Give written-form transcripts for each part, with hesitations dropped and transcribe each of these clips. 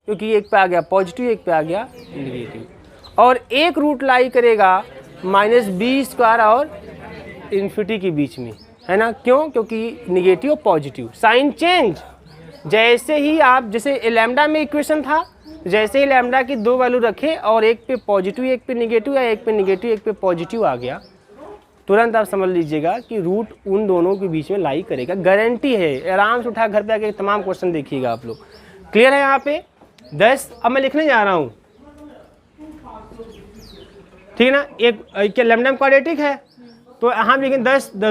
क्योंकि एक पे आ गया पॉजिटिव, एक पे आ गया निगेटिव, और एक रूट लाई करेगा -b² और इन्फिनिटी के बीच में, है ना। क्यों? क्योंकि निगेटिव और पॉजिटिव साइन चेंज। जैसे ही आप, जैसे लैम्डा में इक्वेशन था, जैसे ही लैम्डा की दो वैल्यू रखे और एक पे पॉजिटिव एक पे निगेटिव, या एक पे निगेटिव एक पे पॉजिटिव आ गया, तुरंत आप समझ लीजिएगा कि रूट उन दोनों के बीच में लाई करेगा, गारंटी है। आराम से उठा घर पे आके तमाम क्वेश्चन देखिएगा आप लोग। क्लियर है यहाँ पे? 10 अब मैं लिखने जा रहा हूँ, ठीक है ना। एक लैम्डा क्वाड्रेटिक है, तो हम लिखेंगे 10 the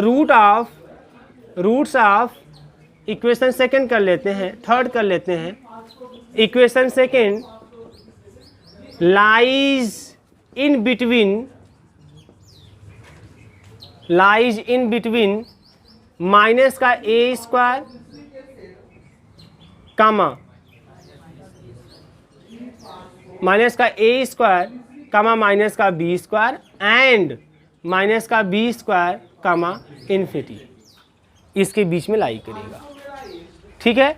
roots of equation second कर लेते हैं, थर्ड कर लेते हैं। Equation second lies in between minus का a² कामा माइनस का a² कामा माइनस का b² एंड माइनस का b² कामा इन्फिनिटी, इसके बीच में लाई करेगा, ठीक है।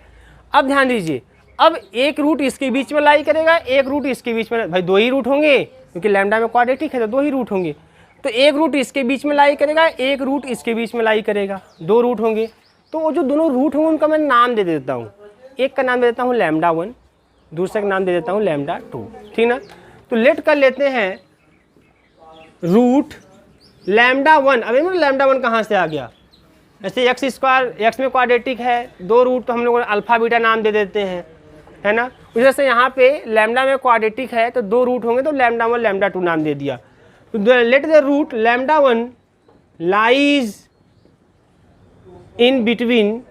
अब ध्यान दीजिए, अब एक रूट इसके बीच में लाई करेगा, एक रूट इसके बीच में, भाई दो ही रूट होंगे क्योंकि लैम्डा में क्वाड्रेटिक है तो दो ही रूट होंगे, तो एक रूट इसके बीच में लाई करेगा, एक रूट इसके बीच में लाई करेगा, दो रूट होंगे। तो वो जो दोनों रूट होंगे उनका मैं नाम दे देता हूँ, एक का नाम दे देता हूँ λ1, दूसरे का नाम दे देता हूँ λ2, ठीक ना। तो लेट कर लेते हैं रूट λ1। अभी λ1 कहाँ से आ गया? ऐसे x² में क्वाड्रेटिक है, दो रूट तो हम लोग अल्फा बीटा नाम दे देते हैं, है ना। उसी से यहाँ पे लैम्डा में क्वाड्रेटिक है तो दो रूट होंगे तो λ1 λ2 नाम दे दिया। तो let the root λ1 lies in between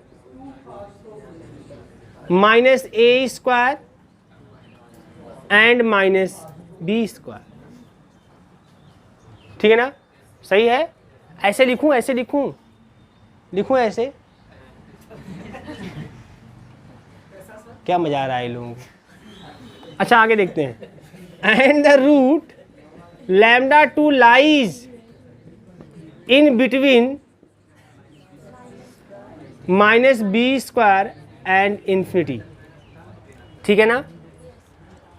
-a² and -b², ठीक है ना। सही है? ऐसे लिखूं, ऐसे लिखूं ऐसे? क्या मजा आ रहा है लोगों को? अच्छा आगे देखते हैं। And the root λ2 lies in between -b² and infinity, ठीक है ना।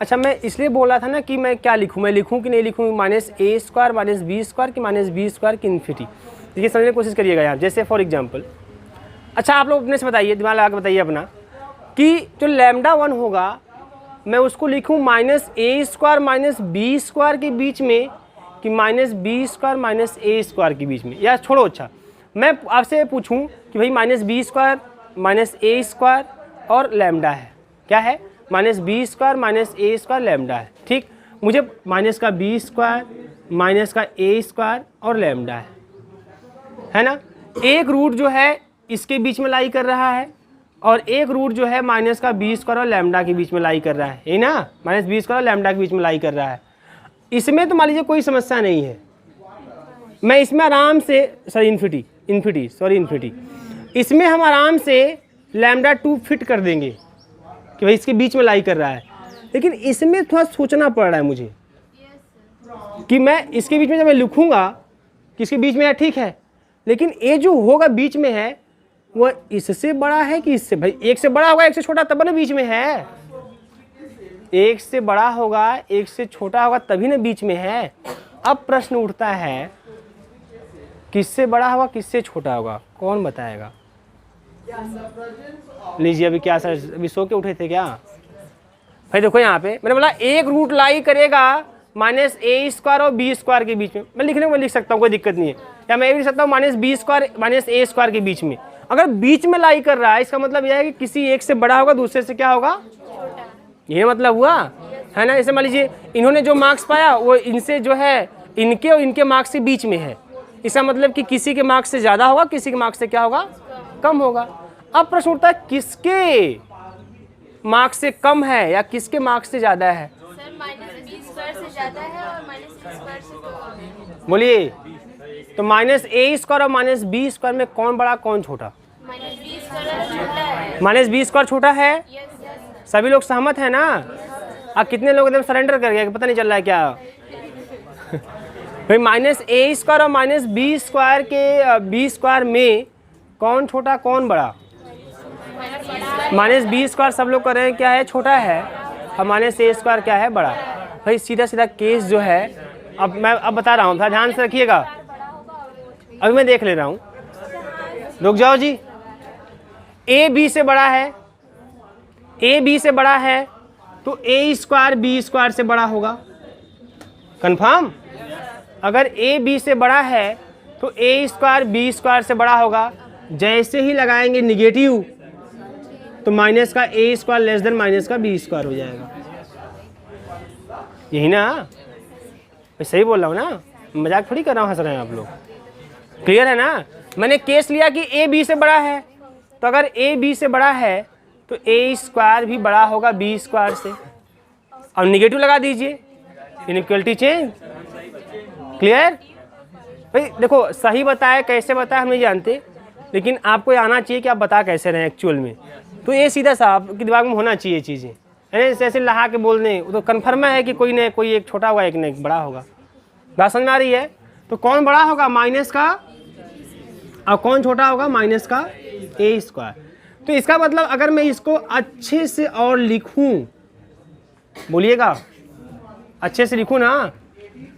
अच्छा मैं इसलिए बोला था ना कि मैं क्या लिखूं, मैं लिखूं कि नहीं लिखूं, -a² -b² कि -b² की इन्फिनिटी। देखिए समझने की कोशिश करिएगा यहाँ। जैसे फॉर एग्जांपल, अच्छा आप लोग अपने से बताइए, दिमाग लगा के बताइए अपना, कि जो λ1 होगा मैं उसको लिखूं -a² -b² के बीच में कि -b² -a² के बीच में, या छोड़ो। अच्छा मैं आपसे पूछूं कि भाई -b² -a² और लैम्डा है, क्या है? -b² -a² लैम्डा है, ठीक। मुझे माइनस का b² माइनस का a² और लैम्डा है ना। एक रूट जो है इसके बीच में लाई कर रहा है और एक रूट जो है माइनस का b² और लैम्डा के बीच में लाई कर रहा है ना, -b² और लैम्डा के बीच में लाई कर रहा है। इसमें तो मान लीजिए कोई समस्या नहीं है, मैं इसमें आराम से इन्फिनिटी इसमें हम आराम से λ2 फिट कर देंगे कि भाई इसके बीच में लाई कर रहा है। लेकिन इसमें थोड़ा सोचना पड़ रहा है मुझे कि मैं इसके बीच में जब मैं लिखूंगा कि इसके बीच में है, ठीक है, लेकिन ये जो होगा बीच में है वो इससे बड़ा है कि इससे? भाई एक से बड़ा होगा एक से छोटा तब ना बीच में है, एक से बड़ा होगा एक से छोटा होगा तभी ना बीच में है। अब प्रश्न उठता है किससे बड़ा होगा किससे छोटा होगा, कौन बताएगा? लीजिए अभी क्या सर, अभी सो के उठे थे क्या? भाई देखो यहाँ पे मैंने बोला एक रूट लाई करेगा -a² और b² के बीच में। मैं लिखने को लिख सकता हूँ, कोई दिक्कत नहीं है, या मैं ये भी लिख सकता हूँ -b² -a² के बीच में। अगर बीच में लाई कर रहा है इसका मतलब यह है कि किसी एक से बड़ा होगा दूसरे से क्या होगा? ये मतलब हुआ, है ना। जैसे मान लीजिए इन्होंने जो मार्क्स पाया वो इनसे जो है इनके और इनके मार्क्स के बीच में है, इसका मतलब कि किसी के मार्क्स से ज़्यादा होगा किसी के मार्क्स से क्या होगा? कम होगा। अब प्रश्न उठता है किसके मार्क्स से कम है या किसके मार्क्स से ज़्यादा है? सर -b² से ज़्यादा है और -a² से कम है। बोलिए तो -a² और -b² में कौन बड़ा कौन छोटा? -b² छोटा है। -b² छोटा है। यस। सभी लोग सहमत है ना? अब कितने लोग एकदम सरेंडर कर गए, पता नहीं चल रहा है क्या? भाई -a² और -b² के b² में कौन छोटा कौन बड़ा? -b² सब लोग कर रहे हैं क्या है? छोटा है। और माइनस ए स्क्वायर क्या है, बड़ा। भाई सीधा सीधा केस जो है, अब मैं बता रहा हूँ, थोड़ा ध्यान से रखिएगा। अभी मैं देख ले रहा हूँ, रुक जाओ जी। ए बी से बड़ा है, ए बी से बड़ा है तो ए स्क्वायर बी स्क्वायर से बड़ा होगा, कंफर्म। अगर ए बी से बड़ा है तो ए स्क्वायर बी स्क्वायर से बड़ा होगा। जैसे ही लगाएंगे निगेटिव तो माइनस का a square less than minus का बी स्क्वायर हो जाएगा, यही ना। मैं सही बोल रहा हूँ ना, मजाक थोड़ी कर रहा हूँ, हंस रहे हैं आप लोग। क्लियर है ना। मैंने केस लिया कि ए बी से बड़ा है, तो अगर ए बी से बड़ा है तो ए स्क्वायर भी बड़ा होगा बी स्क्वायर से, और निगेटिव लगा दीजिए, इनइक्वलिटी चेंज। क्लियर। भाई देखो, सही बताए कैसे बताए हम नहीं जानते, लेकिन आपको ये आना चाहिए कि आप बता कैसे रहे हैं एक्चुअल में। तो ये सीधा सा आपके दिमाग में होना चाहिए चीज़ें, ऐसे लहा के बोल दें तो कन्फर्म है कि कोई न कोई एक छोटा होगा, एक न एक बड़ा होगा। बात समझ में आ रही है। तो कौन बड़ा होगा, माइनस का, और कौन छोटा होगा, माइनस का ए स्क्वायर। तो इसका मतलब अगर मैं इसको अच्छे से और लिखूं, बोलिएगा अच्छे से लिखूं ना,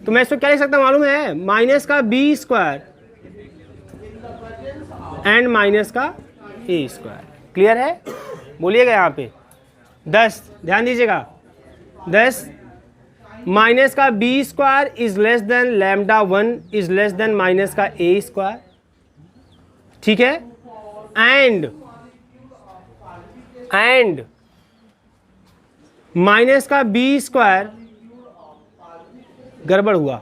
तो मैं इसको क्या लिख सकता हूं मालूम है, माइनस का बी स्क्वायर एंड माइनस का ए स्क्वायर। क्लियर है। बोलिएगा यहाँ पे 10, ध्यान दीजिएगा, 10 माइनस का b square is less than lambda 1 is less than minus का ए स्क्वायर, ठीक है। एंड माइनस का बी स्क्वायर, गड़बड़ हुआ,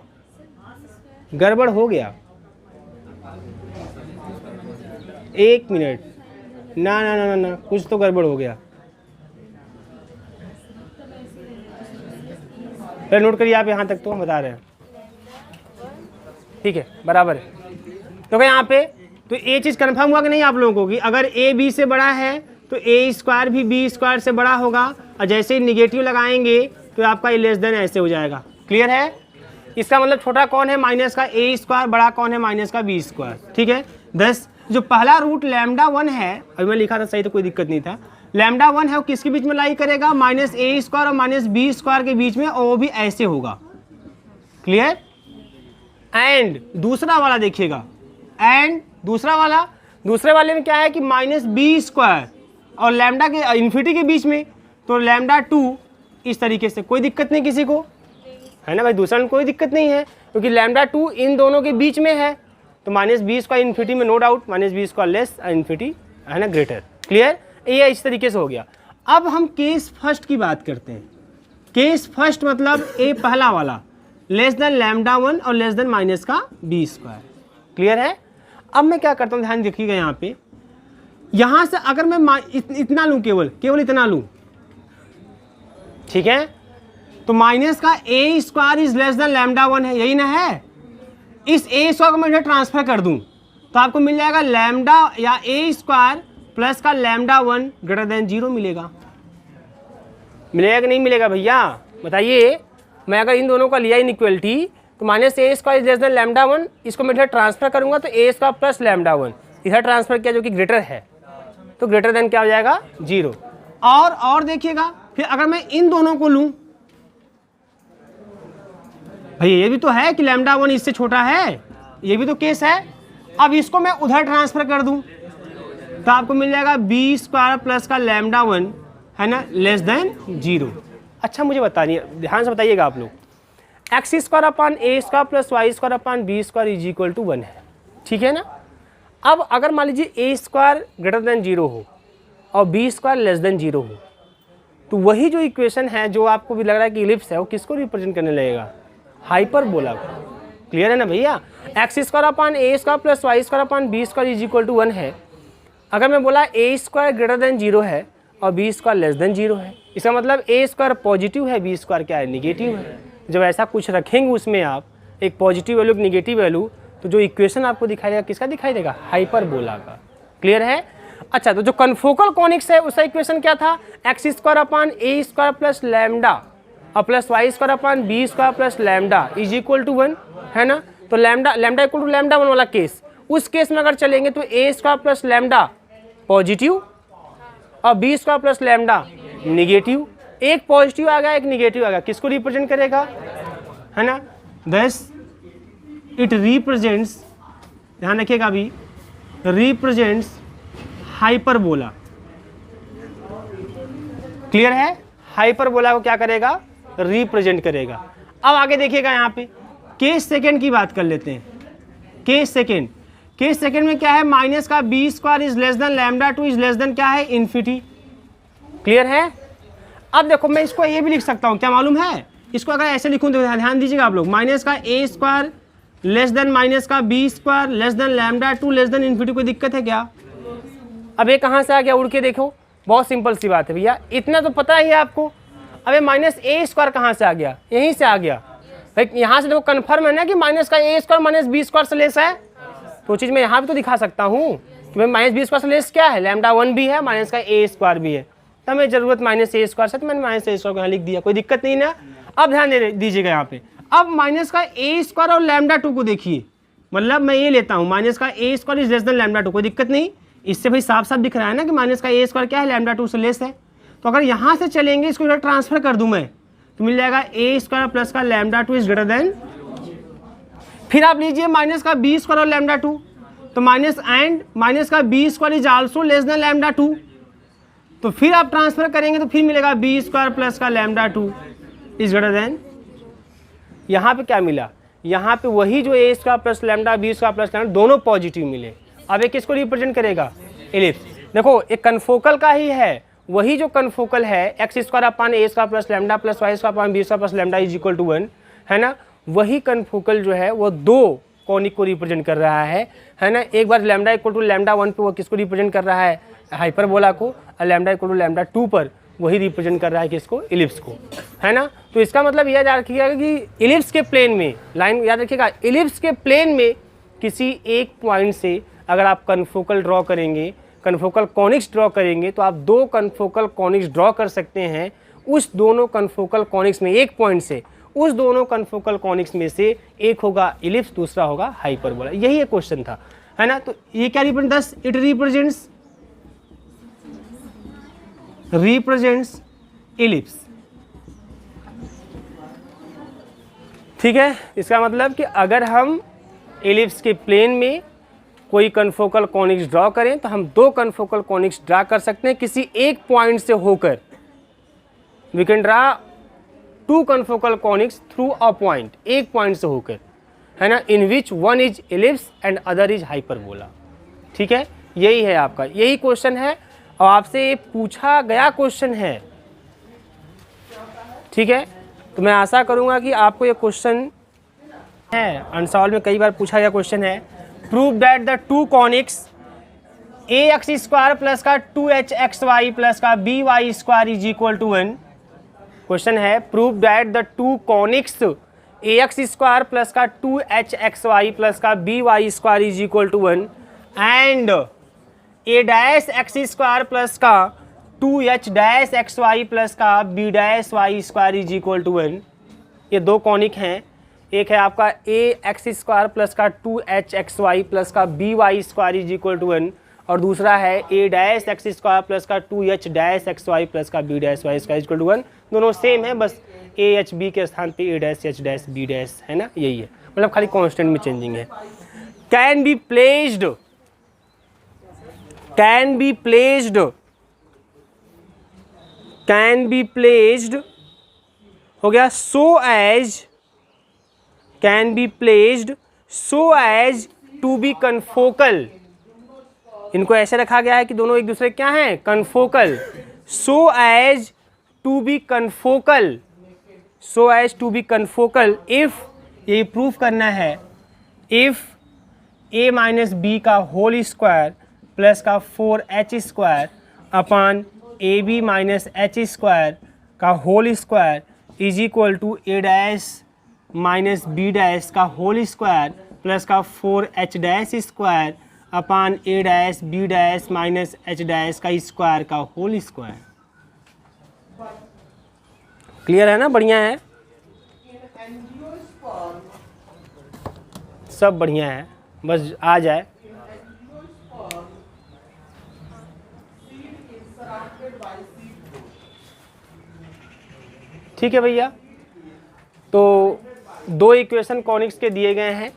गड़बड़ हो गया, एक मिनट, ना ना ना ना ना, कुछ तो गड़बड़ हो गया। पहले नोट करिए आप, यहाँ तक तो हम बता रहे हैं, ठीक है, बराबर है। तो क्या यहाँ पे, तो ये चीज़ कंफर्म हुआ कि नहीं आप लोगों को, कि अगर ए बी से बड़ा है तो ए स्क्वायर भी बी स्क्वायर से बड़ा होगा, और जैसे ही निगेटिव लगाएंगे तो आपका ये लेस देन ऐसे हो जाएगा। क्लियर है। इसका मतलब छोटा कौन है, माइनस का ए स्क्वायर, बड़ा कौन है, माइनस का बी स्क्वायर, ठीक है। 10 जो पहला रूट लैम्डा 1 है, अभी मैं लिखा था सही तो कोई दिक्कत नहीं था, लैम्डा 1 है वो किसके बीच में लाई करेगा, माइनस ए स्क्वायर और माइनस बी स्क्वायर के बीच में, और वो भी ऐसे होगा। क्लियर। एंड दूसरा वाला देखिएगा, एंड दूसरा दूसरे वाले में क्या है कि माइनस बी स्क्वायर और लैम्डा के इन्फिनिटी के बीच में, तो लैम्डा 2 इस तरीके से, कोई दिक्कत नहीं किसी को, है ना भाई। दूसरा में कोई दिक्कत नहीं है क्योंकि लैम्डा 2 इन दोनों के बीच में है, तो माइनस बी स्क्वायर इन्फिनिटी में, no doubt minus b square less infinity, है ना, ग्रेटर। क्लियर। ये इस तरीके से हो गया। अब हम केस फर्स्ट की बात करते हैं। केस फर्स्ट मतलब ए पहला वाला, लेस देन लैम्डा 1 और लेस देन माइनस का बी स्क्वायर। क्लियर है। अब मैं क्या करता हूँ, ध्यान देखिएगा यहाँ पे, यहाँ से अगर मैं इतना लूँ, केवल इतना लूँ, ठीक है, तो माइनस का a square is less than lambda 1 है, यही ना है। इस ए स्क्वायर को मैं इधर ट्रांसफर कर दूं तो आपको मिल जाएगा लैम्डा या ए स्क्वायर प्लस का लैम्डा 1 ग्रेटर देन 0 मिलेगा। मिलेगा कि नहीं मिलेगा भैया, बताइए। मैं अगर इन दोनों का लिया इनइक्वलिटी, तो minus A square is less than lambda 1, इसको मैं इधर ट्रांसफर करूंगा तो ए स्क्वायर प्लस लैम्डा 1 इधर ट्रांसफर किया जो कि ग्रेटर है, तो ग्रेटर देन क्या हो जाएगा, 0। और देखिएगा, फिर अगर मैं इन दोनों को लूं, भैया ये भी तो है कि लैम्डा 1 इससे छोटा है, ये भी तो केस है। अब इसको मैं उधर ट्रांसफर कर दूं तो आपको मिल जाएगा बी स्क्वायर प्लस का लैम्डा 1, है ना, लेस देन 0। अच्छा मुझे बताइए, ध्यान से बताइएगा आप लोग, x square upon a square plus y square upon b square is equal to 1 है, ठीक है ना। अब अगर मान लीजिए ए स्क्वायर ग्रेटर देन 0 हो और बी स्क्वायर लेस देन 0 हो, तो वही जो इक्वेशन है जो आपको भी लग रहा है कि इलिप्स है, वो किसको रिप्रेजेंट करने लगेगा, हाइपरबोला को। क्लियर है ना भैया। X square upon a square plus y square upon b square is equal to 1 है। अगर मैं बोला ए स्क्वायर ग्रेटर देन 0 है और बी स्क्वायर लेस देन 0 है, इसका मतलब ए स्क्वायर पॉजिटिव है, बी स्क्वायर क्या है, निगेटिव है। जब ऐसा कुछ रखेंगे उसमें आप एक पॉजिटिव वैल्यू, एक निगेटिव वैल्यू, तो जो इक्वेशन आपको दिखाई देगा किसका दिखाई देगा, हाइपरबोला का। क्लियर है। अच्छा, तो जो कन्फोकल कॉनिक्स है उसका इक्वेशन क्या था, x square upon a square plus lambda और plus y square upon b square plus lambda is equal to 1, है ना। तो लैम्डा इक्वल टू लैम्डा 1 वाला केस, उस केस में अगर चलेंगे तो a square plus lambda positive और b square plus lambda negative, एक पॉजिटिव आ गया, एक निगेटिव आ गया, किसको रिप्रेजेंट करेगा, है ना। दस इट रिप्रेजेंट्स, ध्यान रखिएगा अभी, रिप्रेजेंट्स हाइपरबोला। क्लियर है, हाइपरबोला को क्या करेगा, रिप्रेजेंट करेगा। अब आगे देखिएगा यहाँ पे केस सेकेंड की बात कर लेते हैं। केस सेकेंड, केस सेकेंड में क्या है, माइनस का b square is less than lambda two is less than क्या है, इन्फिनिटी। क्लियर है। अब देखो मैं इसको ये भी लिख सकता हूँ, क्या मालूम है, इसको अगर ऐसे लिखूँ तो ध्यान दीजिएगा आप लोग, माइनस का a square less than minus का b square less than lambda two less than infinity. कोई दिक्कत है क्या। अब ये कहाँ से आ गया, उड़ के देखो, बहुत सिंपल सी बात है भैया, इतना तो पता ही है आपको। अबे माइनस ए स्क्वायर कहाँ से आ गया, यहीं से आ गया भाई, यहाँ से देखो कन्फर्म है ना कि माइनस का a square minus b square से लेस है, तो चीज़ मैं यहाँ भी तो दिखा सकता हूँ कि भाई माइनस बी स्क्वायर से लेस क्या है, लैम्डा 1 भी है, माइनस का ए स्क्वायर भी है, तब हमें जरूरत माइनस ए स्क्वायर से, तो मैंने माइनस ए स्क्वायर को यहाँ लिख दिया, कोई दिक्कत नहीं ना। अब ध्यान दीजिएगा यहाँ पे, अब माइनस का ए स्क्वायर और लैम्डा 2 को देखिए, मतलब मैं ये लेता हूँ माइनस का a square is less than lambda 2, कोई दिक्कत नहीं, इससे भाई साफ साफ दिख रहा है ना कि माइनस का ए स्क्वायर क्या है, लैम्डा 2 से लेस है। तो अगर यहाँ से चलेंगे, इसको इधर ट्रांसफर कर दूँ मैं, तो मिल जाएगा ए स्क्वायर प्लस का लैम्डा 2 इज ग्रेटर देन, फिर आप लीजिए माइनस का बी स्क्वायर और लैम्डा 2, तो माइनस का b square is also less than lambda 2, तो फिर आप ट्रांसफर करेंगे तो फिर मिलेगा बी स्क्वायर प्लस का लैम्डा 2 इज ग्रेटर देन, यहाँ पे क्या मिला, यहाँ पे वही जो a square plus lambda b square plus lambda दोनों पॉजिटिव मिले। अब एक किसको रिप्रेजेंट करेगा, एलिप्स। देखो एक कन्फोकल का ही है, वही जो कन्फोकल है x square upon a square plus lambda plus y square upon b square plus lambda is equal to 1, है ना। वही कन्फोकल जो है वो दो कॉनिक को रिप्रेजेंट कर रहा है ना। एक बार लैम्डा इक्वल टू लैम्डा 1 पे वो किसको रिप्रेजेंट कर रहा है, हाइपरबोला को, और लैम्डा इक्वल टू लैम्डा 2 पर वही रिप्रेजेंट कर रहा है किसको, इलिप्स को, है ना। तो इसका मतलब यह याद रखिएगा कि इलिप्स के प्लेन में, लाइन याद रखिएगा, इलिप्स के प्लेन में किसी एक पॉइंट से अगर आप कन्फोकल ड्रॉ करेंगे, कन्फोकल कॉनिक्स ड्रॉ करेंगे, तो आप दो कन्फोकल कॉनिक्स ड्रॉ कर सकते हैं। उस दोनों कन्फोकल कॉनिक्स में एक पॉइंट से, उस दोनों कन्फोकल कॉनिक्स में से एक होगा इलिप्स, दूसरा होगा हाइपरबोला। यही एक क्वेश्चन था, है ना। तो ये क्या represent, thus it represents ellipse. ठीक है, इसका मतलब कि अगर हम इलिप्स के प्लेन में कोई कन्फोकल कॉनिक्स ड्रॉ करें तो हम दो कन्फोकल कॉनिक्स ड्रा कर सकते हैं किसी एक पॉइंट से होकर। We can draw two confocal conics through a point, एक पॉइंट से होकर, है ना, in which one is ellipse and other is hyperbola. ठीक है, यही है आपका, यही क्वेश्चन है और आपसे ये पूछा गया क्वेश्चन है। ठीक है, तो मैं आशा करूंगा कि आपको ये क्वेश्चन है, अनसॉल्व में कई बार पूछा गया क्वेश्चन है। Prove that the two conics a x square plus का 2h एक्स वाई प्लस का b y square is equal to 1। Question है, prove that the two conics a x square plus का 2h x y plus का b y square is equal to 1 and a dash x square plus का 2h dash x y plus का b dash y square is equal to 1। ये दो conic हैं, एक है आपका ए एक्स स्क्वायर प्लस का 2h एक्स वाई प्लस का b y square is equal to 1 और दूसरा है a dash x square plus का 2h dash x y plus का b dash y square is equal to 1। दोनों सेम है, बस ए एच बी के स्थान पे a dash h dash b dash, है ना, यही है, मतलब खाली कांस्टेंट में चेंजिंग है। Can be placed, can be placed, can be placed हो गया so as, can be placed so as to be confocal. इनको ऐसे रखा गया है कि दोनों एक दूसरे क्या हैं, confocal. So as to be confocal, so as to be confocal if, ये प्रूफ करना है, इफ a माइनस बी का होल स्क्वायर प्लस का 4h square upon a b minus h square का whole square is equal to a dash minus b dash का whole square plus का 4h dash square upon a dash b dash minus h dash का square का whole square. Clear है ना, बढ़िया है, सब बढ़िया है, बस आ जाए। ठीक है भैया। तो दो इक्वेशन कॉनिक्स के दिए गए हैं,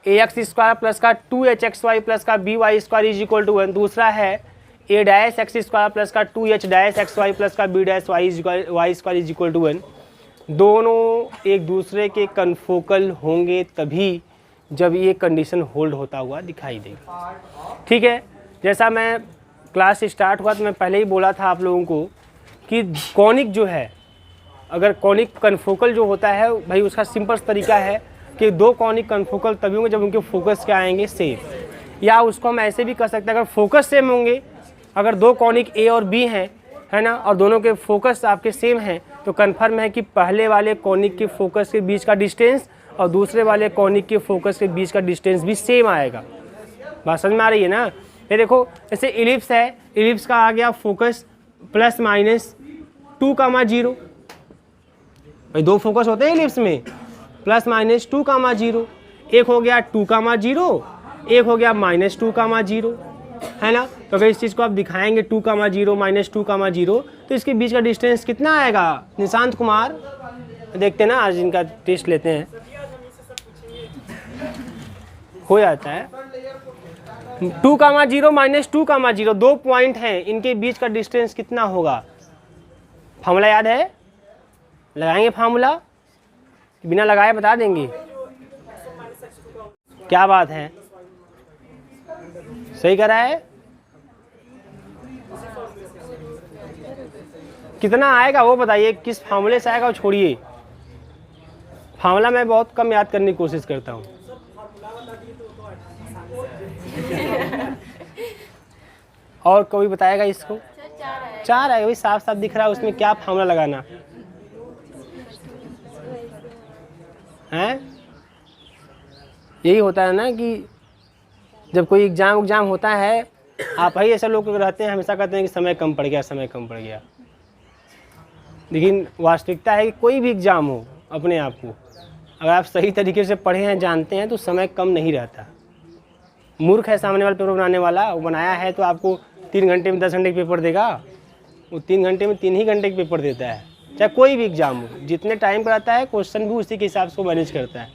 ए एक्स स्क्वायर प्लस का 2hxy प्लस का by square is equal to 1। दूसरा है a dash x square plus का 2h डैश xy प्लस का b dash y square is equal to 1। दोनों एक दूसरे के कन्फोकल होंगे तभी जब ये कंडीशन होल्ड होता हुआ दिखाई देगा। ठीक है, जैसा मैं क्लास स्टार्ट हुआ तो मैं पहले ही बोला था आप लोगों को कि कॉनिक जो है, अगर कॉनिक कन्फोकल जो होता है भाई, उसका सिंपल तरीका है कि दो कॉनिक कन्फोकल तभी होंगे जब उनके फोकस क्या आएंगे, सेम। या उसको हम ऐसे भी कर सकते हैं, अगर फोकस सेम होंगे, अगर दो कॉनिक ए और बी हैं, है ना, और दोनों के फोकस आपके सेम हैं, तो कन्फर्म है कि पहले वाले कॉनिक के फोकस के बीच का डिस्टेंस और दूसरे वाले कॉनिक के फोकस के बीच का डिस्टेंस भी सेम आएगा। बात समझ में आ रही है ना। ये देखो, जैसे इलिप्स है, इलिप्स का आ गया फोकस प्लस माइनस 2,0। भाई दो फोकस होते हैं इलिप्स में, प्लस माइनस 2,0। एक हो गया 2,0, एक हो गया माइनस 2,0, है ना। तो अगर इस चीज़ को आप दिखाएंगे 2,0 माइनस 2,0, तो इसके बीच का डिस्टेंस कितना आएगा निशांत कुमार? देखते हैं ना, आज इनका टेस्ट लेते हैं, हो जाता है। 2,0 माइनस 2,0, 2 पॉइंट हैं, इनके बीच का डिस्टेंस कितना होगा? फार्मूला याद है? लगाएंगे फार्मूला, बिना लगाए बता देंगे? क्या बात है, सही करा है। कितना आएगा वो बताइए, किस फार्मूले से आएगा वो छोड़िए। फार्मूला मैं बहुत कम याद करने की कोशिश करता हूँ। और कोई बताएगा इसको? 4 है, वही साफ साफ दिख रहा है, उसमें क्या फार्मूला लगाना है। यही होता है ना कि जब कोई एग्ज़ाम होता है, आप ही ऐसे लोग रहते हैं हमेशा कहते हैं कि समय कम पड़ गया, समय कम पड़ गया। लेकिन वास्तविकता है कि कोई भी एग्ज़ाम हो, अपने आप को अगर आप सही तरीके से पढ़े हैं, जानते हैं, तो समय कम नहीं रहता। मूर्ख है सामने वाला पेपर बनाने वाला, वो बनाया है तो आपको 3 घंटे में 10 घंटे का पेपर देगा, वो 3 घंटे में 3 ही घंटे का पेपर देता है। चाहे कोई भी एग्ज़ाम हो, जितने टाइम का रहता है क्वेश्चन भी उसी के हिसाब से मैनेज करता है।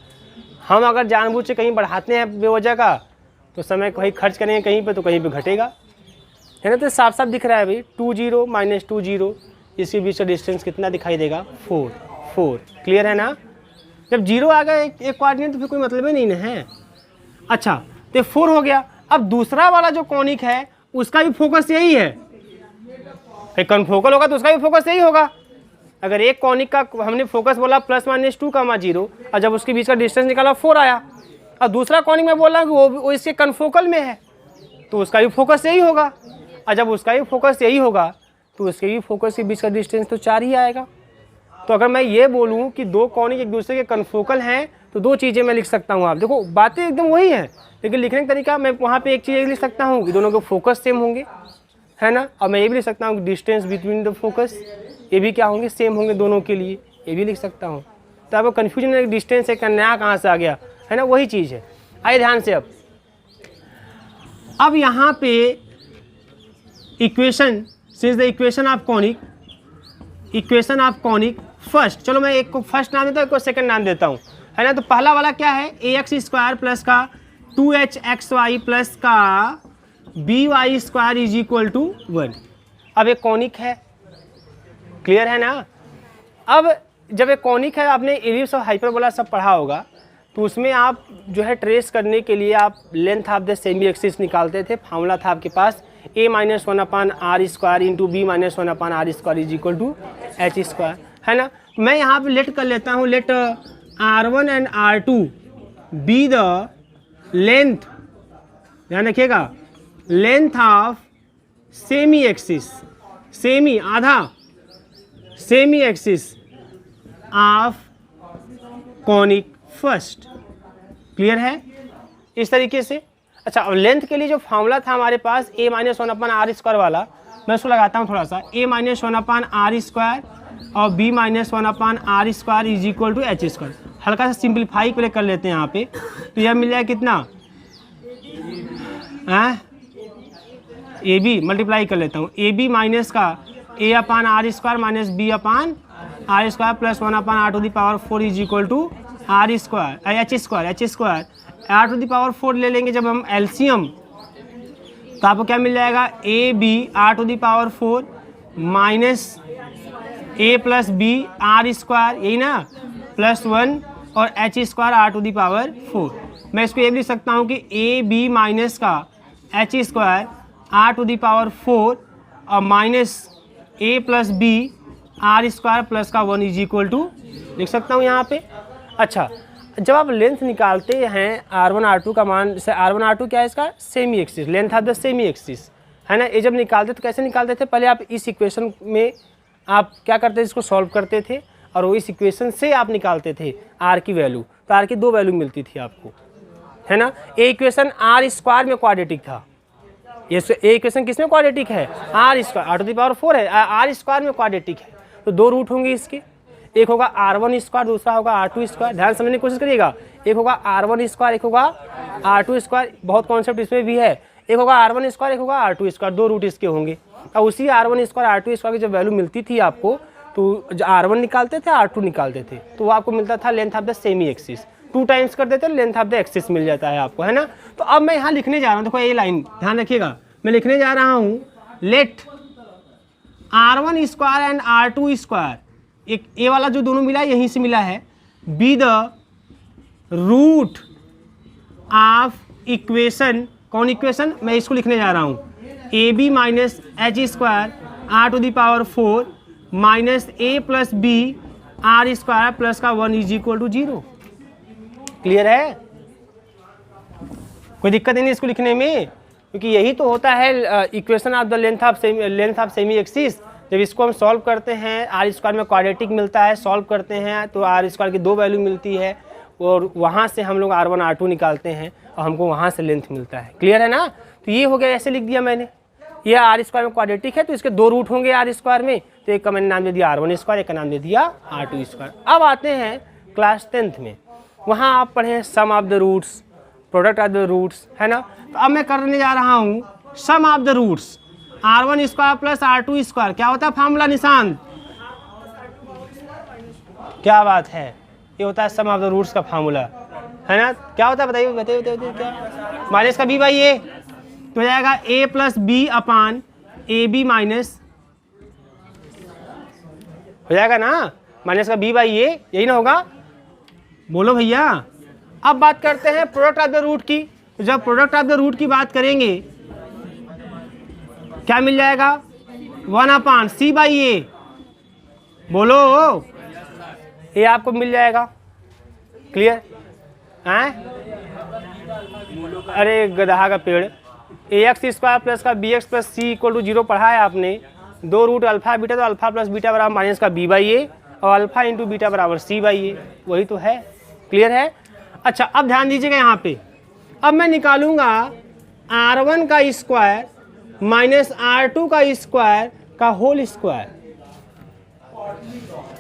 हम अगर जानबूझ से कहीं बढ़ाते हैं बेवजह का, तो समय कहीं खर्च करेंगे कहीं पे, तो कहीं पे घटेगा, है ना। तो साफ साफ दिख रहा है भाई, 20 माइनस 20, इसके बीच का डिस्टेंस कितना दिखाई देगा? 4। क्लियर है ना। जब 0 आ गया एक कोऑर्डिनेट तो फिर कोई मतलब ही नहीं है। अच्छा, तो 4 हो गया। अब दूसरा वाला जो कॉनिक है उसका भी फोकस यही है, कन्फोकल होगा तो उसका भी फोकस यही होगा। अगर एक कॉनिक का हमने फोकस बोला प्लस माइनस 2,0, और जब उसके बीच का डिस्टेंस निकाला 4 आया, और दूसरा कॉनिक में बोला कि वो इसके कन्फोकल में है, तो उसका भी फोकस यही होगा। और जब उसका भी फोकस यही होगा तो उसके भी फोकस के बीच का डिस्टेंस तो 4 ही आएगा। तो अगर मैं ये बोलूँ कि दो कॉनिक एक दूसरे के कन्फोकल हैं, तो 2 चीज़ें मैं लिख सकता हूँ। आप देखो, बातें एकदम वही हैं, लेकिन लिखने का तरीका मैं वहाँ पे एक चीज़ लिख सकता हूँ कि दोनों के फोकस सेम होंगे, है ना। और मैं ये भी लिख सकता हूँ कि डिस्टेंस बिटवीन द फोकस, ये भी क्या होंगे, सेम होंगे दोनों के लिए, ये भी लिख सकता हूँ। तो आपको कन्फ्यूजन है कि डिस्टेंस है, नया कहाँ से आ गया, है ना, वही चीज़ है। आइए ध्यान से, अब यहाँ पे equation, since the equation of conic first, चलो मैं एक को फर्स्ट नाम देता हूँ, एक को सेकंड नाम देता हूँ, है ना। तो पहला वाला क्या है, ax² प्लस का 2hxy प्लस का by square is equal to 1। अब एक कॉनिक है, क्लियर है ना। अब जब एक कॉनिक है, आपने इलिप्स और हाइपरबोला सब पढ़ा होगा, तो उसमें आप जो है ट्रेस करने के लिए आप length of the semi axis निकालते थे। फार्मूला था आपके पास a-1/r² into b-1/r² is equal to h², है ना। मैं यहाँ पे लेट कर लेता हूँ, let r1 and r2 be the length, ध्यान रखिएगा, length of semi axis, semi आधा, semi axis of conic first. Clear है इस तरीके से। अच्छा, अब लेंथ के लिए जो फार्मूला था हमारे पास a-1/r² वाला, मैं उसको लगाता हूँ थोड़ा सा, a-1/r² और b-1/r² is equal to h²। हल्का सा सिंप्लीफाई पहले कर लेते हैं यहाँ पे, तो यह मिल जाएगा कितना, ए बी मल्टीप्लाई कर लेता हूँ, ए बी माइनस का a/r² minus b/r² r square plus 1/r⁴ is equal to r square h square r to the power 4 ले लेंगे जब हम एलसीएम, तो आपको क्या मिल जाएगा, a b r to the power 4 minus a plus b r square, यही ना, प्लस 1 और h square r to the power 4। मैं इसको ये भी लिख सकता हूँ कि ए बी माइनस का h square r to the power 4 और minus a plus b r square plus का 1 इज इक्वल टू, लिख सकता हूँ यहाँ पे। अच्छा, जब आप लेंथ निकालते हैं R1 R2 का मान, जैसे R1 R2 क्या है इसका, semi axis, length of the semi axis, है ना। ये जब निकालते तो कैसे निकालते थे, पहले आप इस इक्वेशन में आप क्या करते थे, इसको सॉल्व करते थे और वो इस इक्वेशन से आप निकालते थे R की वैल्यू, तो R की 2 वैल्यू मिलती थी आपको, है ना। ये इक्वेशन R स्क्वायर में क्वाड्रेटिक था, ये इक्वेशन किस में क्वाड्रेटिक है, R square, R to the power 4 है, R स्क्वायर में क्वाड्रेटिक है। तो 2 रूट होंगे इसके, एक होगा R1 स्क्वायर, दूसरा होगा R2 स्क्वायर। ध्यान समझने की कोशिश करिएगा, एक होगा R1 स्क्वायर, एक होगा R2 स्क्वायर, बहुत कॉन्सेप्ट इसमें भी है। एक होगा R1 स्क्वायर, एक होगा R2 स्क्वायर, 2 रूट इसके होंगे। और उसी R1 स्क्वायर R2 स्क्वायर की जब वैल्यू मिलती थी आपको, तो R1 निकालते थे, R2 निकालते थे, तो वो आपको मिलता था length of the semi axis. 2 times कर देते लेंथ ऑफ द एक्सिस मिल जाता है आपको, है ना। तो अब मैं यहाँ लिखने जा रहा हूँ, देखो ये लाइन ध्यान रखिएगा, मैं लिखने जा रहा हूँ, let R1 square and R2 square, एक ए वाला जो दोनों मिला है यहीं से मिला है, be the root of equation, कौन इक्वेशन, मैं इसको लिखने जा रहा हूँ, a b minus h square r to the power 4 minus a plus b r square plus का 1 इज इक्वल टू 0। क्लियर है, कोई दिक्कत नहीं इसको लिखने में, क्योंकि यही तो होता है equation of the length of semi axis. जब इसको हम सॉल्व करते हैं, आर स्क्वायर में क्वाड्रेटिक मिलता है, सॉल्व करते हैं तो आर स्क्वायर की 2 वैल्यू मिलती है, और वहाँ से हम लोग R1 R2 निकालते हैं और हमको वहाँ से लेंथ मिलता है। क्लियर है ना। तो ये हो गया, ऐसे लिख दिया मैंने, ये आर स्क्वायर में क्वाड्रेटिक है तो इसके 2 रूट होंगे आर स्क्वायर में, तो एक का मैंने नाम दे दिया R1 स्क्वायर, एक का नाम दे दिया R2 स्क्वायर। अब आते हैं क्लास 10th में, वहाँ आप पढ़ें sum of the roots, product of the roots, है ना। तो अब मैं करने जा रहा हूँ sum of the roots, R1 square plus R2 square, क्या होता है फार्मूला निशान, क्या बात है, ये होता है सम ऑफ द रूट्स का फार्मूला, है ना। क्या होता है बताइए बताइए बताइए, क्या माइनस का बी बाई ए, तो हो जाएगा a plus b upon a b minus, हो जाएगा ना, माइनस का बी बाई ए, यही ना होगा, बोलो भैया। अब बात करते हैं प्रोडक्ट ऑफ द रूट की, जब प्रोडक्ट ऑफ द रूट की बात करेंगे क्या मिल जाएगा, 1 अपान सी बाई ए, बोलो, ये आपको मिल जाएगा। क्लियर है, अरे गधा का पेड़, ए एक्स स्क्वायर प्लस का b x plus c equal to 0 पढ़ा है आपने, 2 रूट अल्फा बीटा, तो अल्फा प्लस बीटा बराबर माइनस का बी बाई ए और अल्फा इंटू बीटा बराबर सी बाई ए, वही तो है। क्लियर है। अच्छा, अब ध्यान दीजिएगा यहाँ पे, अब मैं निकालूंगा R1 का स्क्वायर माइनस R2 का स्क्वायर का होल स्क्वायर।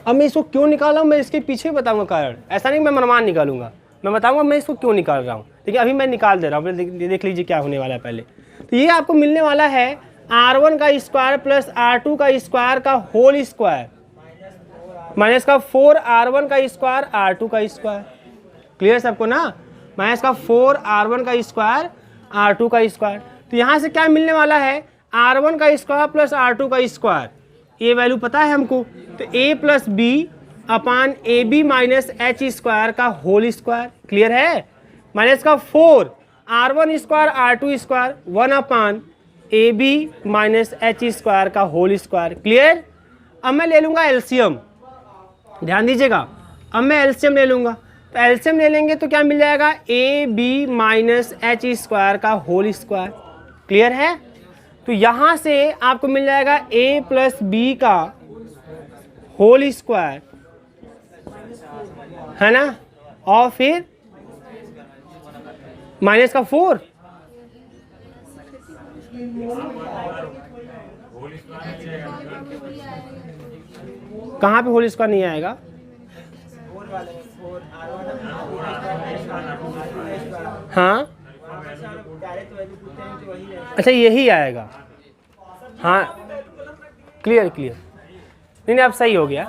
अब मैं इसको क्यों निकाला हूँ, मैं इसके पीछे बताऊंगा कारण, ऐसा नहीं मैं मनमान निकालूंगा, मैं बताऊंगा मैं इसको क्यों निकाल रहा हूँ। देखिए अभी मैं निकाल दे रहा हूँ, देख लीजिए क्या होने वाला है पहले। तो ये आपको मिलने वाला है R1 का स्क्वायर प्लस R2 का स्क्वायर का होल स्क्वायर माइनस का 4 R1 का स्क्वायर R2 का स्क्वायर। क्लियर सबको ना, माइनस का 4 R1 का स्क्वायर R2 का स्क्वायर। तो यहाँ से क्या मिलने वाला है, R1 का स्क्वायर प्लस R2 का स्क्वायर, ये वैल्यू पता है हमको, तो a plus b upon a b minus h square का होल स्क्वायर। क्लियर है, माइनस का 4 R1 square R2 square 1 upon a b minus h square का होल स्क्वायर। क्लियर। अब मैं ले लूँगा एलसीएम, ध्यान दीजिएगा, अब मैं एलसीएम ले लूँगा, तो एलसीएम ले लेंगे तो क्या मिल जाएगा, a b minus h square का होल स्क्वायर। क्लियर है। तो यहाँ से आपको मिल जाएगा a प्लस बी का होल स्क्वायर, है ना, और फिर माइनस का 4, कहाँ पे होल स्क्वायर नहीं आएगा, हाँ अच्छा यही आएगा, हाँ क्लियर क्लियर, नहीं अब सही हो गया।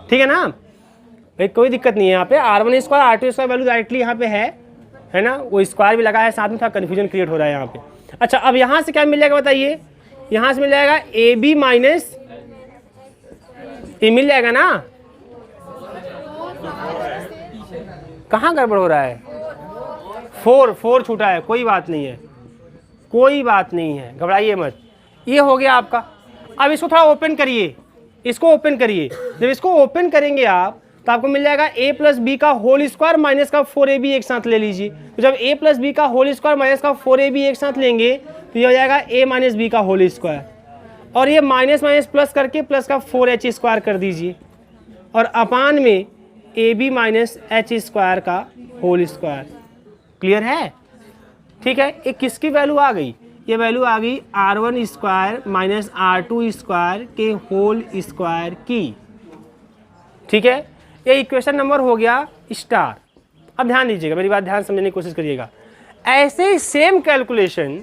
ठीक है ना भाई, कोई दिक्कत नहीं है यहाँ पे। R1 square R2 square value directly यहाँ पे है ना, वो स्क्वायर भी लगा है साथ में, थोड़ा कन्फ्यूजन क्रिएट हो रहा है यहाँ पे। अच्छा अब यहाँ से क्या मिल जाएगा बताइए, यहाँ से मिल जाएगा AB माइनस ए मिल जाएगा ना। कहाँ गड़बड़ हो रहा है, 4 छूटा है, कोई बात नहीं है, कोई बात नहीं है, घबराइए मत। ये हो गया आपका। अब इसको थोड़ा ओपन करिए, इसको ओपन करिए। जब इसको ओपन करेंगे आप तो आपको मिल जाएगा a प्लस बी का होल स्क्वायर माइनस का 4ab एक साथ ले लीजिए। तो जब a प्लस बी का होल स्क्वायर माइनस का 4ab एक साथ लेंगे तो ये हो जाएगा a माइनस बी का होल स्क्वायर, और ये माइनस माइनस प्लस करके प्लस का 4h स्क्वायर कर दीजिए, और अपान में ab माइनस एच स्क्वायर का होल स्क्वायर। क्लियर है? ठीक है। एक किसकी वैल्यू आ गई, ये वैल्यू आ गई R1 square minus R2 square के होल स्क्वायर की। ठीक है, ये इक्वेशन नंबर हो गया स्टार। अब ध्यान दीजिएगा, मेरी बात ध्यान समझने की कोशिश करिएगा। ऐसे ही सेम कैलकुलेशन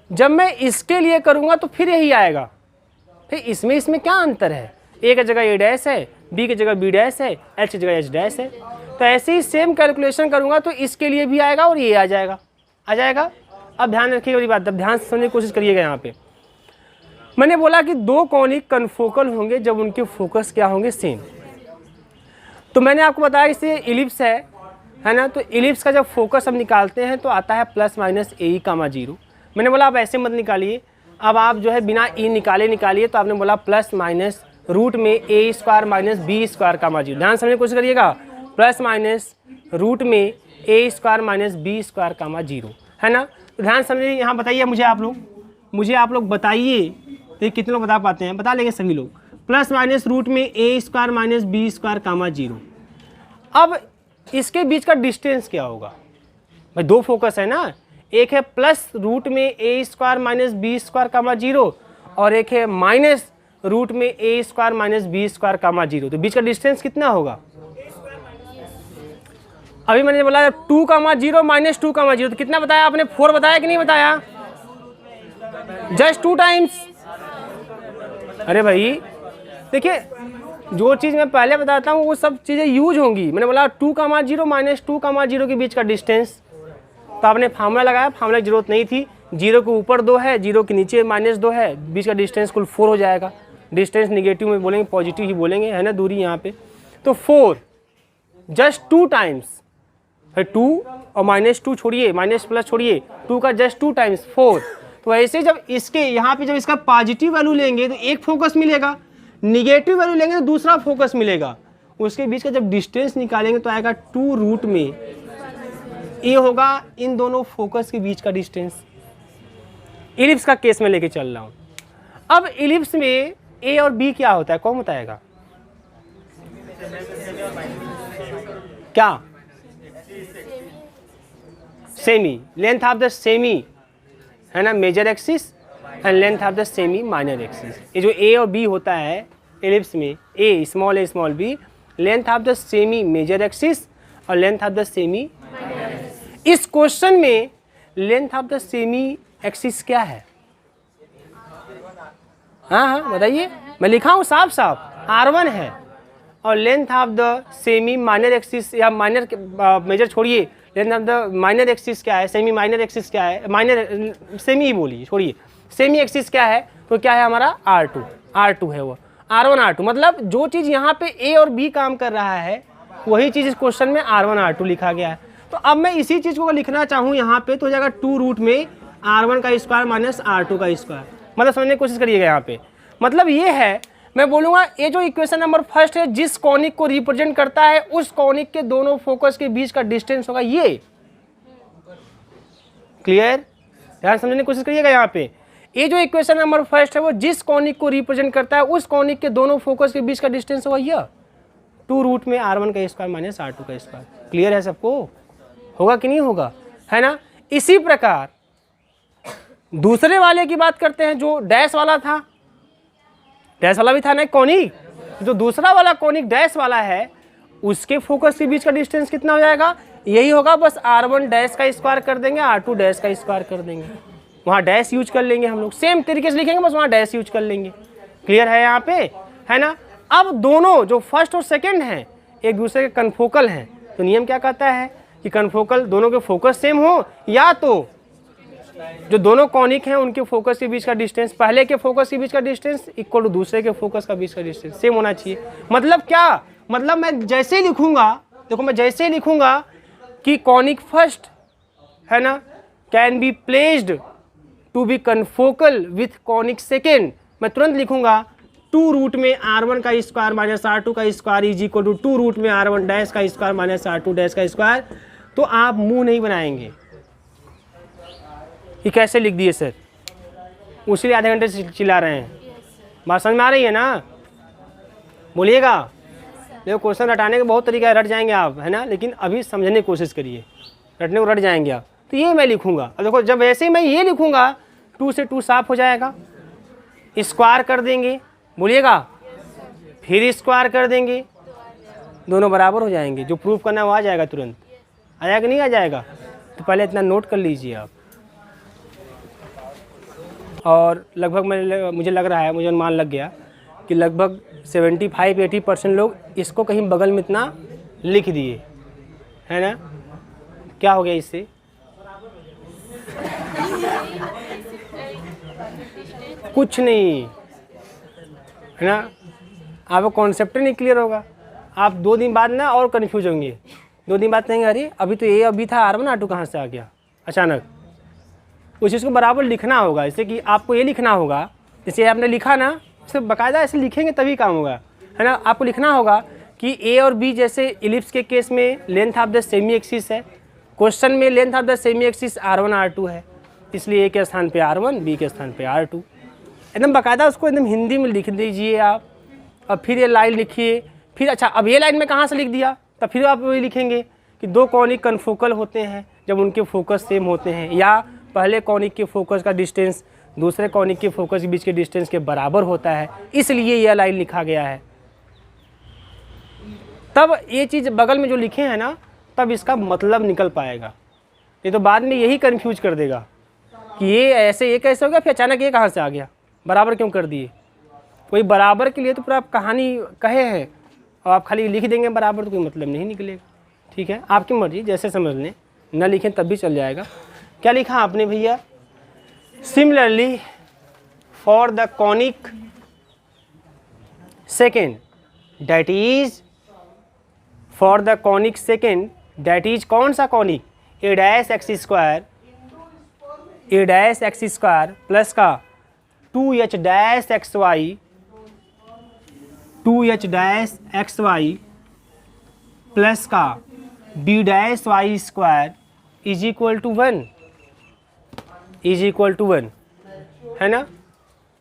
जब मैं इसके लिए करूंगा तो फिर यही आएगा। फिर इसमें क्या अंतर है, ए की जगह ए डैश है, बी की जगह बी डैश है, एच की जगह एच डैश है। तो ऐसे ही सेम कैलकुलेशन करूंगा तो इसके लिए भी आएगा और ये आ जाएगा। अब ध्यान रखिएगा मेरी बात, अब ध्यान से समझने की कोशिश करिएगा। यहाँ पे मैंने बोला कि दो कॉनिक कन्फोकल होंगे जब उनके फोकस क्या होंगे, सेम। तो मैंने आपको बताया इसे इलिप्स है ना, तो इलिप्स का जब फोकस हम निकालते हैं तो आता है प्लस माइनस ए कामा 0। मैंने बोला आप ऐसे मत निकालिए, अब आप जो है बिना ई निकालिए, तो आपने बोला प्लस माइनस रूट में ए स्क्वायर माइनस बी स्क्वायर कामा 0। ध्यान समझने की कोशिश करिएगा, प्लस माइनस रूट में ए स्क्वायर माइनस बी स्क्वायर कामा 0, है ना। तो ध्यान समझिए, यहाँ बताइए मुझे आप लोग बताइए, तो कितने लोग बता पाते हैं, बता लेंगे सभी लोग। प्लस माइनस रूट में ए स्क्वायर माइनस बी स्क्वायर कामा 0। अब इसके बीच का डिस्टेंस क्या होगा भाई, दो फोकस है ना, एक है प्लस रूट में ए स्क्वायर माइनस बी स्क्वायर कामा 0 और एक है माइनस रूट में ए स्क्वायर माइनस बी स्क्वायर कामा 0। तो बीच का डिस्टेंस कितना होगा, अभी मैंने बोला 2 कामा 0 माइनस 2 कामा 0, तो कितना बताया आपने, 4 बताया कि नहीं बताया, जस्ट 2 टाइम्स। अरे भाई देखिए, जो चीज़ मैं पहले बताता हूँ वो सब चीज़ें यूज होंगी। मैंने बोला 2 कामा 0 माइनस 2 कामा 0 के बीच का डिस्टेंस, तो आपने फार्मूला लगाया, फार्मूला की जरूरत नहीं थी। 0 के ऊपर 2 है, 0 के नीचे माइनस 2 है, बीच का डिस्टेंस कुल 4 हो जाएगा। डिस्टेंस निगेटिव में बोलेंगे, पॉजिटिव ही बोलेंगे, है ना, दूरी यहाँ पे। तो 4 जस्ट 2 टाइम्स, 2 और माइनस 2 छोड़िए, माइनस प्लस छोड़िए, 2 का जस्ट 2 टाइम्स 4। तो ऐसे जब इसके यहाँ पे जब इसका पॉजिटिव वैल्यू लेंगे तो एक फोकस मिलेगा, निगेटिव वैल्यू लेंगे तो दूसरा फोकस मिलेगा। उसके बीच का जब डिस्टेंस निकालेंगे तो आएगा 2 रूट में ये होगा इन दोनों फोकस के बीच का डिस्टेंस। इलिप्स का केस में लेके चल रहा हूँ। अब इलिप्स में ए और बी क्या होता है, कौन बताएगा, क्या, semi, length of the semi, है ना, major axis and length of the semi minor axis. ये जो ए और बी होता है एलिप्स में, a small b, length of the semi major axis और लेंथ ऑफ द सेमी। इस क्वेश्चन में length of the semi axis क्या है, हाँ बताइए, मैं लिखा हूँ साफ R1 है, और length of the semi minor axis या माइनर मेजर छोड़िए, length of the minor axis क्या है, सेमी माइनर एक्सिस क्या है, माइनर सेमी ही बोलिए, छोड़िए, सेमी एक्सिस क्या है, तो क्या है हमारा R2 है वो, R1 R2। मतलब जो चीज़ यहाँ पे ए और बी काम कर रहा है वही चीज़ इस क्वेश्चन में R1 R2 लिखा गया है। तो अब मैं इसी चीज़ को लिखना चाहूँ यहाँ पे, तो हो जाएगा 2 रूट में R1 का स्क्वायर माइनस R2 का स्क्वायर। मतलब समझने की कोशिश करिएगा यहाँ पे, मतलब ये है, मैं बोलूँगा ये जो इक्वेशन नंबर फर्स्ट है, जिस कॉनिक को रिप्रेजेंट करता है उस कॉनिक के दोनों फोकस के बीच का डिस्टेंस होगा ये। क्लियर, ध्यान समझने की कोशिश करिएगा यहाँ पे। ये जो इक्वेशन नंबर फर्स्ट है वो जिस कॉनिक को रिप्रेजेंट करता है उस कॉनिक के दोनों फोकस के बीच का डिस्टेंस होगा यह 2 रूट में R1 का स्क्वायर माइनस R2 का स्क्वायर। क्लियर है सबको, होगा कि नहीं होगा, है ना। इसी प्रकार दूसरे वाले की बात करते हैं, जो डैश वाला था, डैश वाला भी था ना कॉनिक, जो दूसरा वाला कॉनिक डैश वाला है उसके फोकस के बीच का डिस्टेंस कितना हो जाएगा, यही होगा, बस R1 डैश का स्क्वायर कर देंगे, R2 डैश का स्क्वायर कर देंगे, वहाँ डैश यूज कर लेंगे हम लोग, सेम तरीके से लिखेंगे, बस वहाँ डैश यूज कर लेंगे। क्लियर है यहाँ पे, है ना। अब दोनों जो फर्स्ट और सेकंड हैं एक दूसरे के कन्फोकल हैं, तो नियम क्या कहता है कि कन्फोकल दोनों के फोकस सेम हो, या तो जो दोनों कॉनिक हैं उनके फोकस के बीच का डिस्टेंस, पहले के फोकस के बीच का डिस्टेंस इक्वल टू दूसरे के फोकस का बीच का डिस्टेंस सेम होना चाहिए। मतलब क्या, मतलब मैं जैसे ही लिखूंगा, देखो मैं जैसे ही लिखूंगा कि कॉनिक फर्स्ट है ना can be placed to be confocal with conic second, मैं तुरंत लिखूंगा 2 रूट में R1 का स्क्वायर माइनस R2 का square is equal to 2 root में R1 डैश का स्क्वायर माइनस R2 डैश का स्क्वायर। तो आप मुंह नहीं बनाएंगे ये कैसे लिख दिए सर, उसी आधे घंटे से चिल्ला रहे हैं। बात समझ में आ रही है ना, बोलिएगा। देखो क्वेश्चन रटाने के बहुत तरीका है, रट जाएंगे आप, है ना, लेकिन अभी समझने की कोशिश करिए, रटने को रट जाएंगे आप। तो ये मैं लिखूंगा, अब देखो जब ऐसे ही मैं ये लिखूंगा 2 से 2 साफ हो जाएगा, स्क्वायर कर देंगे, बोलिएगा, फिर स्क्वायर कर देंगे, दोनों बराबर हो जाएंगे। जो प्रूफ करना है वो आ जाएगा तुरंत, आया कि नहीं आ जाएगा। तो पहले इतना नोट कर लीजिए आप। और लगभग मुझे लग रहा है, मुझे अनुमान लग गया कि लगभग 75-80% लोग इसको कहीं बगल में इतना लिख दिए, है ना। क्या हो गया इससे, कुछ नहीं, है ना। आपको कॉन्सेप्ट नहीं क्लियर होगा, आप 2 दिन बाद ना और कन्फ्यूज होंगे। 2 दिन बाद कहेंगे अरे अभी तो ये अभी था R1 R2 कहाँ से आ गया अचानक। उस चीज़ को बराबर लिखना होगा, जैसे कि आपको ये लिखना होगा, जैसे आपने लिखा ना, इसे बाकायदा ऐसे लिखेंगे तभी काम होगा, है ना। आपको लिखना होगा कि ए और बी जैसे इलिप्स के केस में length of the semi axis है, क्वेश्चन में length of the semi axis R1 R2 है, इसलिए ए के स्थान पे R1, बी के स्थान पे R2। एकदम बाकायदा उसको एकदम हिंदी में लिख दीजिए आप, और फिर ये लाइन लिखिए। फिर अच्छा, अब ये लाइन में कहाँ से लिख दिया, तब फिर आप ये लिखेंगे कि 2 कॉनिक कन्फोकल होते हैं जब उनके फोकस सेम होते हैं, या पहले कॉनिक के फोकस का डिस्टेंस दूसरे कॉनिक के फोकस के बीच के डिस्टेंस के बराबर होता है, इसलिए यह लाइन लिखा गया है। तब ये चीज़ बगल में जो लिखे हैं ना, तब इसका मतलब निकल पाएगा। ये तो बाद में यही कंफ्यूज कर देगा कि ये ऐसे, ये कैसे हो गया, फिर अचानक ये कहाँ से आ गया, बराबर क्यों कर दिए। कोई बराबर के लिए तो पूरा आप कहानी कहे हैं, और आप खाली लिख देंगे बराबर, तो कोई मतलब नहीं निकलेगा। ठीक है, आपकी मर्जी, जैसे समझ लें, न लिखें तब भी चल जाएगा। क्या लिखा आपने भैया, similarly for the conic second that is, for the conic second that is, कौन सा conic, a dash x square, a dash x square plus का 2h dash x y, 2h dash x y plus का b dash y square is equal to 1, is equal to 1, है ना।